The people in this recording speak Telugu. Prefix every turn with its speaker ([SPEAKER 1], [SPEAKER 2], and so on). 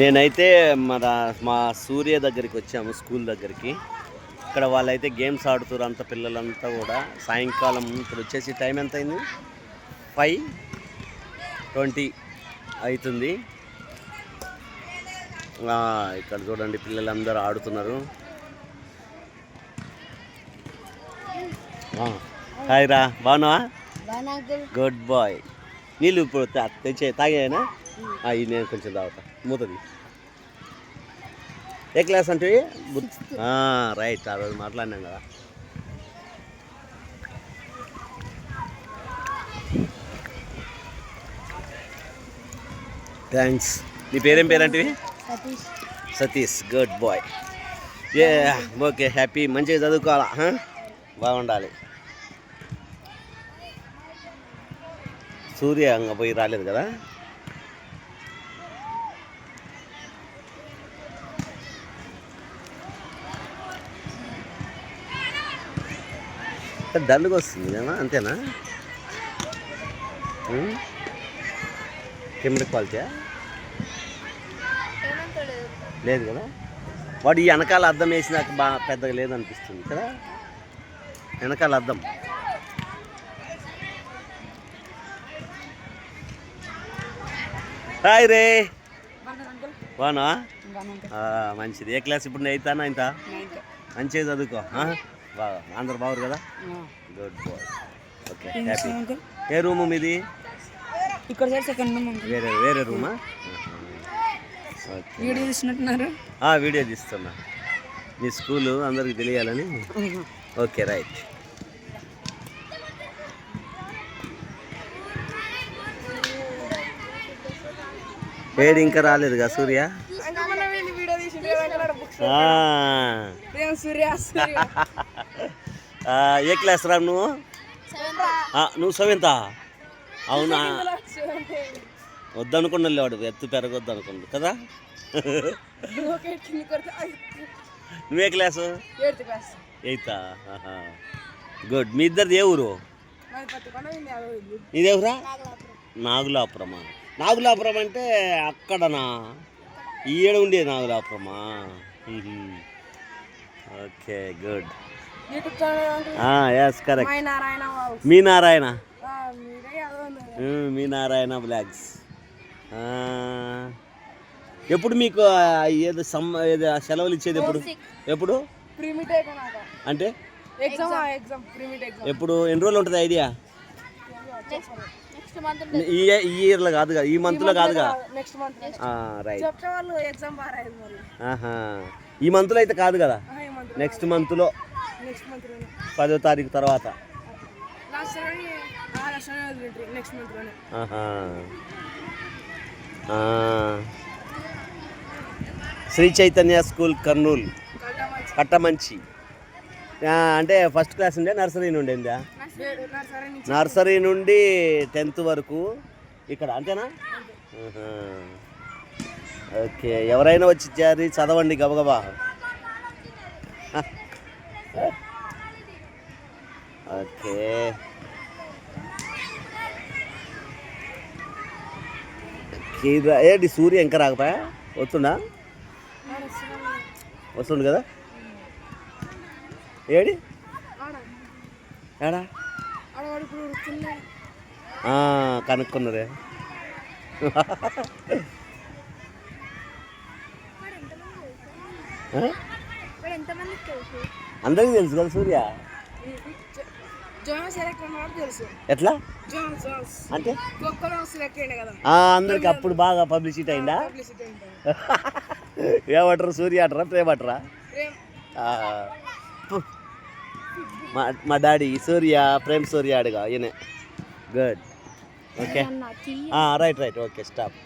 [SPEAKER 1] నేనైతే మా సూర్య దగ్గరికి వచ్చాము, స్కూల్ దగ్గరికి. ఇక్కడ వాళ్ళైతే గేమ్స్ ఆడుతున్నారు అంత పిల్లలంతా కూడా. సాయంకాలం ఇప్పుడు వచ్చేసి టైం ఎంత అయింది? 5:20 అవుతుంది. ఇక్కడ చూడండి పిల్లలందరూ ఆడుతున్నారు. హాయ్ రా, బాగున్నావా? Good boy. నీళ్ళు ఇప్పుడు తెచ్చే తాగేనా? ఇది నేను కొంచెం తాగుతా. మూతది. ఏ క్లాస్ అంటే? రైట్, ఆ రోజు మాట్లాడినాం కదా. థ్యాంక్స్. నీ పేరేం పేరంటివి? Satish. Good boy. Okay, happy. మంచిగా చదువుకోవాలా, బాగుండాలి. సూర్య అంగ పోయి రాలేదు కదా. డల్గా వస్తుంది కదా, అంతేనా? కెమెరా క్వాలిటీయా లేదు కదా. వాడు ఈ వెనకాల అద్దం వేసినాక బాగా పెద్దగా లేదనిపిస్తుంది కదా, వెనకాల అద్దం. హాయ్ రే, బానా? మంచిది. ఏ క్లాస్ ఇప్పుడు? 8th, 9th? మంచిగా చదువుకో. బాగా అందరు బాగురు కదా. Good boy. Okay, happy. ఏ రూము మీది? వేరే వేరే రూమా?
[SPEAKER 2] వీడియో తీస్తున్నారు.
[SPEAKER 1] వీడియో తీస్తున్నా. మీ స్కూలు అందరికి తెలియాలని. Okay, right. ఏడు ఇంకా రాలేదుగా సూర్య. ఏ క్లాస్ రా నువ్వు? నువ్వు 7th? అవునా? వద్దనుకున్నా వాడు, ఎత్తు పెరగొద్దు అనుకుండు కదా. నువ్వే క్లాసు? 8th. గుడ్. మీ ఇద్దరిది ఏ ఊరు? ఇదేవురా? నాగులాపురమా? నాగులాపురం అంటే అక్కడనా? ఈడ ఉండేది నాగులాపురమా? Okay, good. Yes, correct. మీ నారాయణ. మీ నారాయణ బ్లాగ్స్. ఎప్పుడు మీకు ఏదో ఏదో సెలవులు ఇచ్చేది ఎప్పుడు? ఎప్పుడు అంటే ఎప్పుడు? ఎన్ని రోజులు ఉంటుంది ఐడియా? ఈ ఇయర్లో కాదుగా, ఈ మంత్లో కాదుగా. రైట్. ఈ మంత్లో అయితే కాదు కదా, నెక్స్ట్ మంత్లో 10వ తారీఖు తర్వాత. శ్రీ చైతన్య స్కూల్, కర్నూలు, కట్టమంచి. అంటే ఫస్ట్ క్లాస్ ఉండే, నర్సరీ నుండి ఉందా? నర్సరీ నుండి 10th వరకు ఇక్కడ, అంతేనా? ఓకే, ఎవరైనా వచ్చి చదవండి గబగబా. ఓకే, ఏంటి సూర్య ఇంకా రాకపోయా? వస్తుండు కదా. ఏడి ఏడా కనుక్కున్నదే. అందరికీ తెలుసు కదా సూర్య. ఎట్లా అంటే? అందరికి అప్పుడు బాగా పబ్లిసిటీ అయిందా? ఏమంటారు? సూర్య అంటారా, ప్రేమ అంటారా? మా డాడీ సూర్య, ప్రేమ్ సూర్య అడుగా ఈయన. Good. Okay, right. Okay, stop.